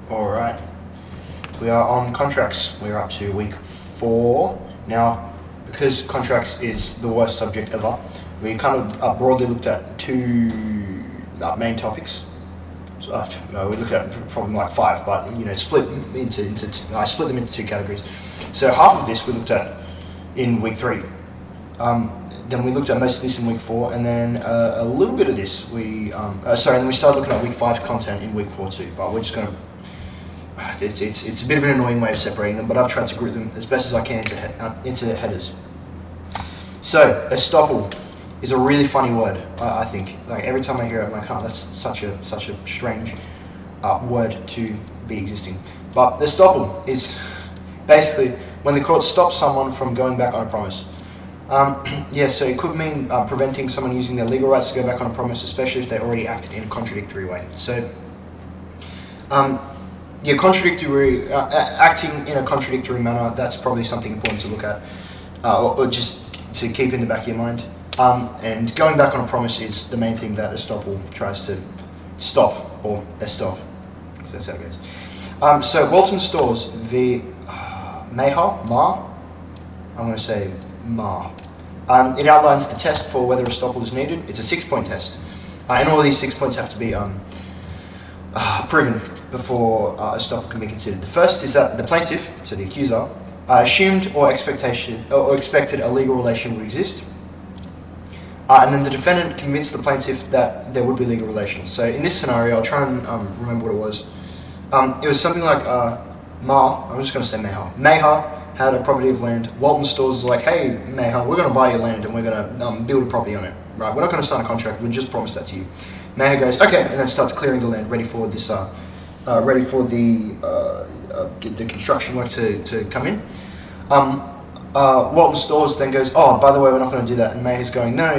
Alright, we are on contracts. We're up to week 4. Now, because contracts is the worst subject ever, we kind of broadly looked at 2 main topics. So, we looked at probably like 5, but I split them into 2 categories. So half of this we looked at in week 3. Then we looked at most of this in week 4, and then a little bit of this then we started looking at week 5 content in week 4 too. But we're just going to. It's a bit of an annoying way of separating them, but I've tried to group them as best as I can into headers. So estoppel is a really funny word. I think, like, every time I hear it, I'm like, oh, that's such a strange word to be existing. But estoppel is basically when the court stops someone from going back on a promise. So it could mean preventing someone using their legal rights to go back on a promise, especially if they already acted in a contradictory way. So, acting in a contradictory manner, that's probably something important to look at, or just to keep in the back of your mind. And going back on a promise is the main thing that estoppel tries to stop, or estop, because that's how it goes. So Walton Stores v. Ma. I'm going to say Ma. It outlines the test for whether estoppel is needed. It's a 6-point test, and all of these 6 points have to be proven before estoppel can be considered. The first is that the plaintiff, so the accuser, assumed or expected a legal relation would exist, and then the defendant convinced the plaintiff that there would be legal relations. So in this scenario, I'll try and remember what it was. It was something like I'm just going to say Meha had a property of land. Walton Stores is like, hey, Meha, we're going to buy your land and we're going to build a property on it. Right? We're not going to sign a contract. We just promised that to you. Meha goes, okay, and then starts clearing the land, ready for this, ready for the construction work to come in. Walton Stores then goes, oh, by the way, we're not going to do that. And Meha's going, no,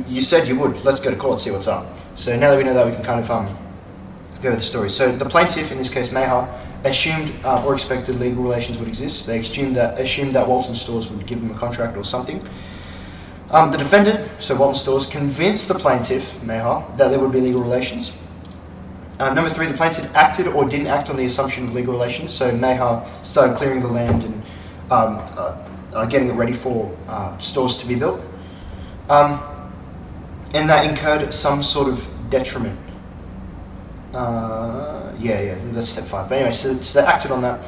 you said you would. Let's go to court, see what's up. So now that we know that, we can kind of go with the story. So the plaintiff, in this case Meha, assumed or expected legal relations would exist. They assumed that Walton Stores would give them a contract or something. The defendant, so Walton Stores, convinced the plaintiff, Meha, that there would be legal relations. Number 3, the plaintiff acted or didn't act on the assumption of legal relations. So Meha started clearing the land and getting it ready for stores to be built. And that incurred some sort of detriment. That's step 5. But anyway, so they acted on that.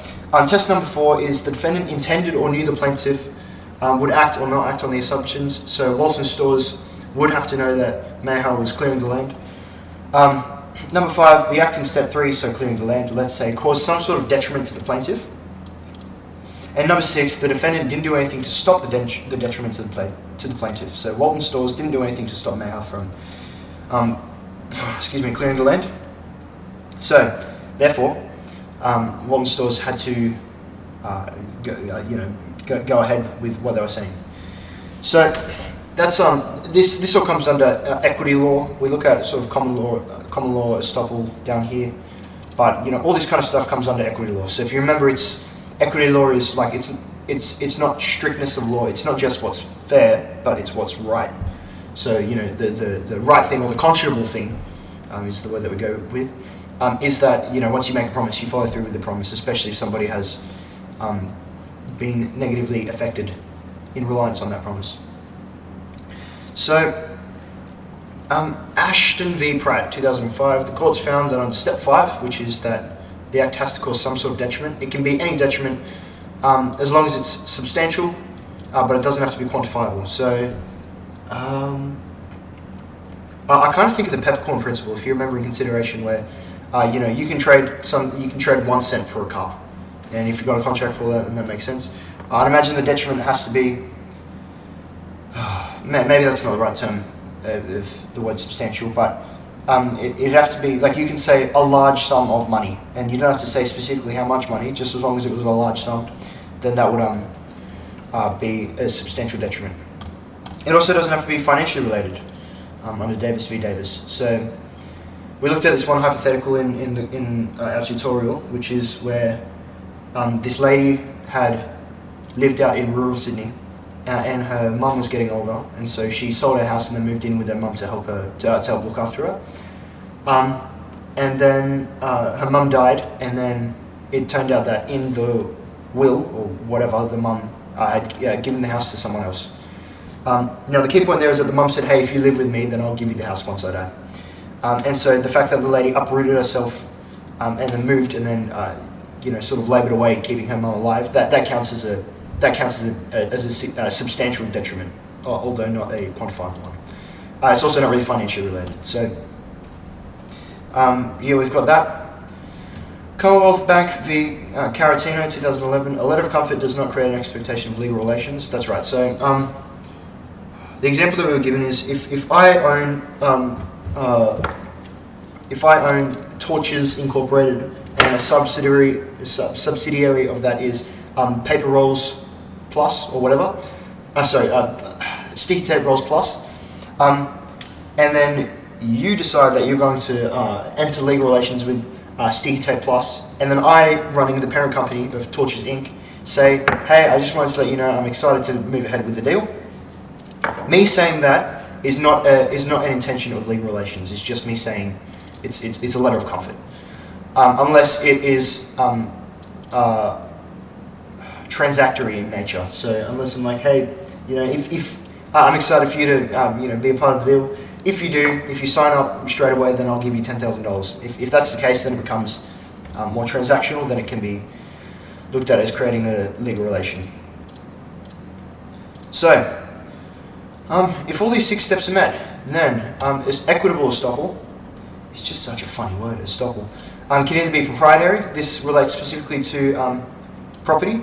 Test number 4 is the defendant intended or knew the plaintiff would act or not act on the assumptions. So Walton Stores would have to know that Meha was clearing the land. Number 5, the act in step 3, so clearing the land, let's say, caused some sort of detriment to the plaintiff. And number 6, the defendant didn't do anything to stop the detriment to the plaintiff. So Walton Stores didn't do anything to stop Meha from clearing the land. So, therefore, Walton Stores had to go ahead with what they were saying. So that's this all comes under equity law. We look at sort of common law estoppel down here, but all this kind of stuff comes under equity law. So if you remember, equity law is like it's not strictness of law. It's not just what's fair, but it's what's right. So the right thing or the conscionable thing is the word that we go with. Is that once you make a promise, you follow through with the promise, especially if somebody has been negatively affected in reliance on that promise. So, Ashton v. Pratt, 2005, the courts found that on step 5, which is that the act has to cause some sort of detriment. It can be any detriment as long as it's substantial, but it doesn't have to be quantifiable. So, I kind of think of the peppercorn principle, if you remember, in consideration, where you can trade 1 cent for a car, and if you've got a contract for that, then that makes sense. I'd imagine the detriment has to be, maybe that's not the right term of the word substantial, but it'd have to be, like, you can say a large sum of money, and you don't have to say specifically how much money, just as long as it was a large sum, then that would be a substantial detriment. It also doesn't have to be financially related, under Davis v. Davis. So we looked at this one hypothetical in our tutorial, which is where this lady had lived out in rural Sydney, and her mum was getting older, and so she sold her house and then moved in with her mum to help look after her. and then her mum died, and then it turned out that in the will, or whatever, the mum had given the house to someone else. Now the key point there is that the mum said, hey, if you live with me, then I'll give you the house once I die. And so the fact that the lady uprooted herself and then moved and then sort of laboured away, keeping her mum alive, that counts as a substantial detriment, although not a quantifiable one. It's also not really financially related. So we've got that. Commonwealth Bank v. Caratino, 2011. A letter of comfort does not create an expectation of legal relations. That's right. So the example that we were given is if I own Torches Incorporated, and a subsidiary of that is Paper Rolls Plus or whatever. Sticky Tape Rolls Plus. And then you decide that you're going to enter legal relations with Sticky Tape Plus, and then I, running the parent company of Torches Inc., say, hey, I just wanted to let you know I'm excited to move ahead with the deal. Me saying that is not an intention of legal relations. It's just me saying it's a letter of comfort, unless it is transactory in nature. So unless I'm like, hey, if I'm excited for you to be a part of the deal. If you sign up straight away, then I'll give you $10,000. If that's the case, then it becomes more transactional. Then it can be looked at as creating a legal relation. So, if all these 6 steps are met, then is equitable estoppel. It's just such a funny word, estoppel. Can either be proprietary. This relates specifically to property.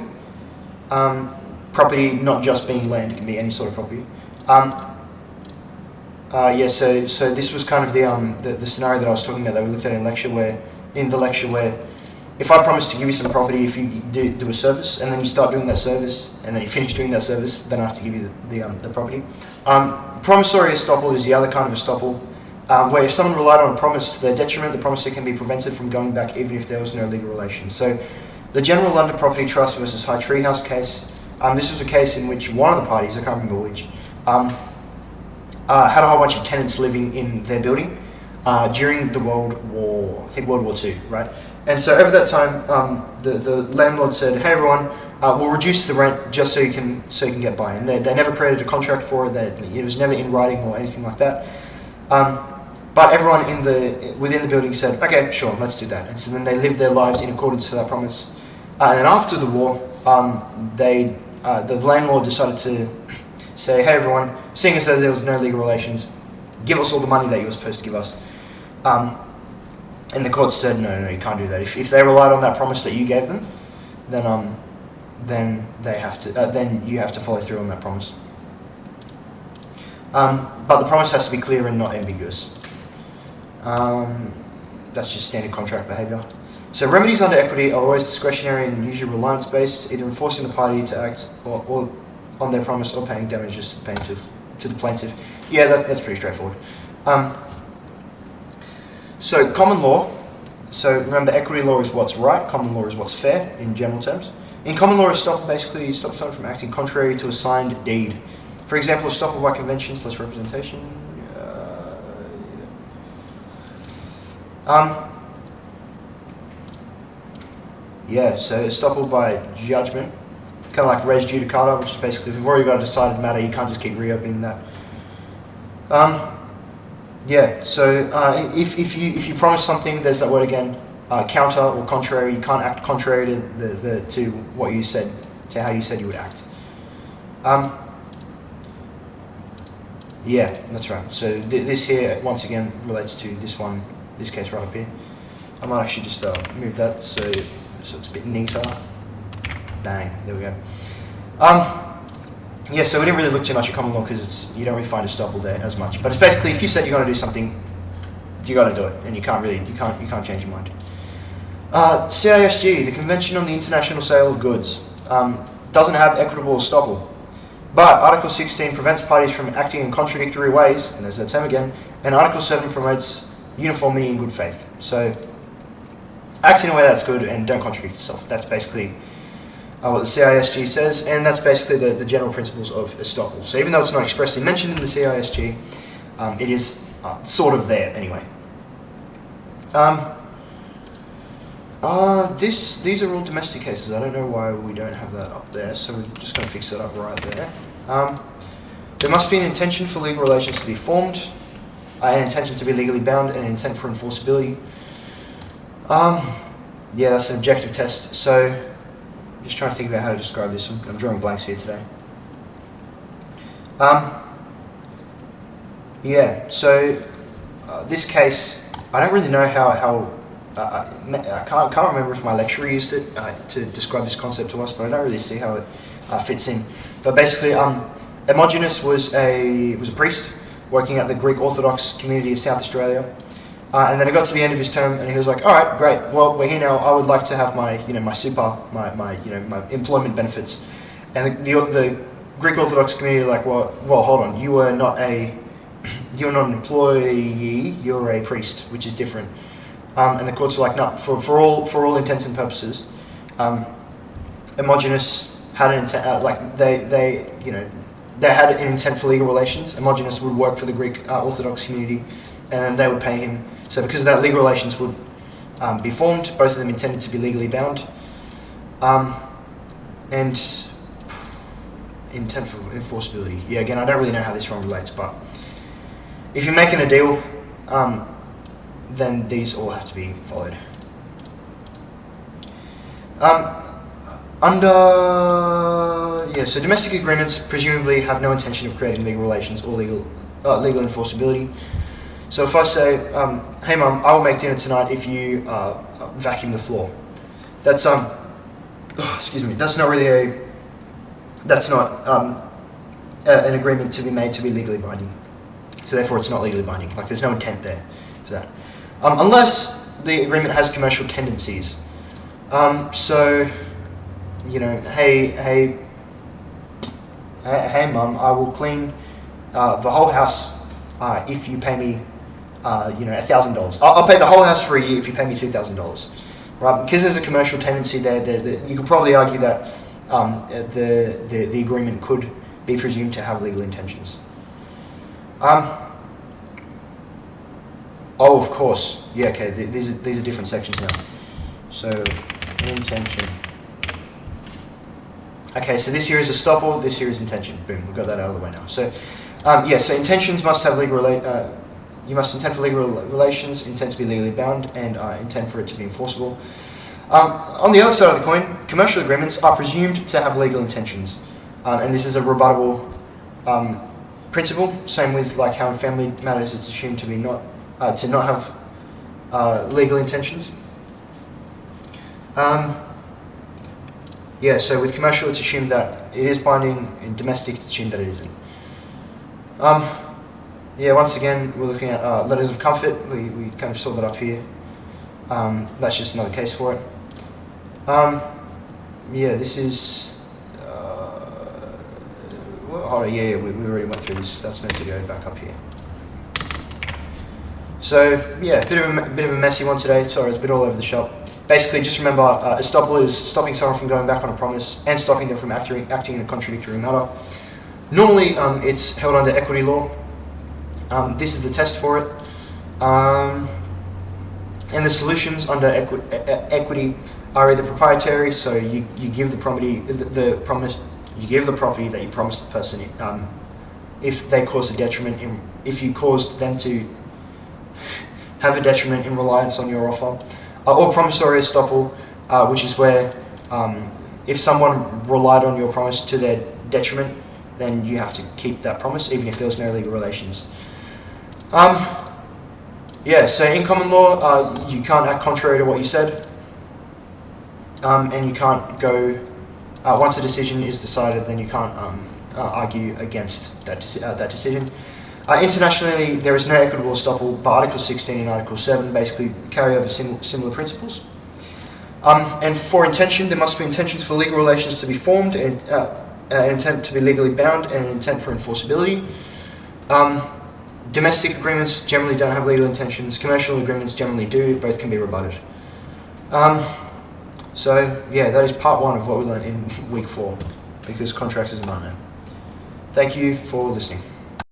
Property not just being land; it can be any sort of property. So this was kind of the scenario that I was talking about that we looked at in the lecture where if I promise to give you some property if you do a service, and then you start doing that service, and then you finish doing that service, then I have to give you the property. Promissory estoppel is the other kind of estoppel, where if someone relied on a promise to their detriment, the promisor can be prevented from going back even if there was no legal relation. So the General London Property Trust versus High Treehouse case, this was a case in which one of the parties, I can't remember which, had a whole bunch of tenants living in their building during the World War II, right? And so over that time, the landlord said, "Hey everyone, we'll reduce the rent just so you can get by." And they never created a contract for it. It was never in writing or anything like that. But everyone within the building said, "Okay, sure, let's do that." And so then they lived their lives in accordance to that promise. And then after the war, the landlord decided to say, "Hey everyone, seeing as though there was no legal relations, give us all the money that you were supposed to give us." And the court said, no, you can't do that. If they relied on that promise that you gave them, then they have to. Then you have to follow through on that promise. But the promise has to be clear and not ambiguous. That's just standard contract behaviour. So remedies under equity are always discretionary and usually reliance-based, either enforcing the party to act or on their promise or paying damages to the plaintiff. Yeah, that's pretty straightforward. So common law. So remember, equity law is what's right. Common law is what's fair in general terms. In common law, estoppel basically stops someone from acting contrary to a signed deed. For example, estoppel by convention / representation. So estoppel by judgment, kind of like res judicata, which is basically if you've already got a decided matter, you can't just keep reopening that. So if you promise something, there's that word again, counter or contrary. You can't act contrary to what you said, to how you said you would act. That's right. So this here once again relates to this case right up here. I might actually just move that so it's a bit neater. Bang, there we go. So we didn't really look too much at common law because you don't really find estoppel there as much. But it's basically if you said you're going to do something, you got to do it, and you can't change your mind. CISG, the Convention on the International Sale of Goods, doesn't have equitable estoppel, but Article 16 prevents parties from acting in contradictory ways, and there's that term again, and Article 7 promotes uniformity in good faith. So act in a way that's good and don't contradict yourself. That's basically what the CISG says, and that's basically the general principles of estoppel. So even though it's not expressly mentioned in the CISG, it is sort of there anyway. These are all domestic cases. I don't know why we don't have that up there, so we're just going to fix that up right there. There must be an intention for legal relations to be formed, an intention to be legally bound, and an intent for enforceability. Yeah, that's an objective test. So, just trying to think about how to describe this. I'm drawing blanks here today. Yeah, so this case, I don't really know how I can't remember if my lecturer used it to describe this concept to us, but I don't really see how it fits in. But basically, Hermogenes was a priest working at the Greek Orthodox community of South Australia, and then it got to the end of his term, and he was like, "All right, great. Well, we're here now. I would like to have my my employment benefits." And the Greek Orthodox community were like, "Well, hold on. You're not an employee. You're a priest, which is different." And the courts were like, "No, for all intents and purposes, Hermogenes had an intent. They had an intent for legal relations. Hermogenes would work for the Greek Orthodox community, and then they would pay him. So because of that, legal relations would be formed. Both of them intended to be legally bound, and intent for enforceability. Yeah, again, I don't really know how this one relates, but if you're making a deal, then these all have to be followed. So domestic agreements presumably have no intention of creating legal relations or legal enforceability. So if I say, "Hey mum, I will make dinner tonight if you vacuum the floor," that's That's not really an agreement to be made to be legally binding. So therefore, it's not legally binding. Like there's no intent there for that, unless the agreement has commercial tendencies. So, hey, mum, I will clean the whole house if you pay me, $1,000. I'll pay the whole house for a year if you pay me $2,000, right? Because there's a commercial tendency there. You could probably argue that the agreement could be presumed to have legal intentions. Oh, of course. Yeah, okay. These are different sections now. So, intention. Okay, so this here is estoppel, this here is intention. Boom, we've got that out of the way now. So, so intentions must have you must intend for legal relations, intend to be legally bound, and intend for it to be enforceable. On the other side of the coin, commercial agreements are presumed to have legal intentions, and this is a rebuttable principle. Same with like how in family matters, it's assumed to be not have legal intentions. So with commercial, it's assumed that it is binding. In domestic, it's assumed that it isn't. Once again, we're looking at letters of comfort. We kind of saw that up here. That's just another case for it. This is... we already went through this. That's meant to go back up here. So, bit of a messy one today. Sorry, it's a bit all over the shop. Basically, just remember, estoppel is stopping someone from going back on a promise and stopping them from acting in a contradictory manner. Normally, it's held under equity law. This is the test for it. And the solutions under equity are either proprietary, so you give the property you give the property that you promised the person if they cause a detriment if you caused them to have a detriment in reliance on your offer. Or promissory estoppel, which is where if someone relied on your promise to their detriment, then you have to keep that promise, even if there was no legal relations. So in common law, you can't act contrary to what you said, and you can't go, once a decision is decided, then you can't argue against that decision. Internationally, there is no equitable estoppel, but Article 16 and Article 7 basically carry over similar principles. And for intention, there must be intentions for legal relations to be formed, and an intent to be legally bound, and an intent for enforceability. Domestic agreements generally don't have legal intentions. Commercial agreements generally do. Both can be rebutted. That is part 1 of what we learned in week 4, because contracts is a nightmare. Thank you for listening.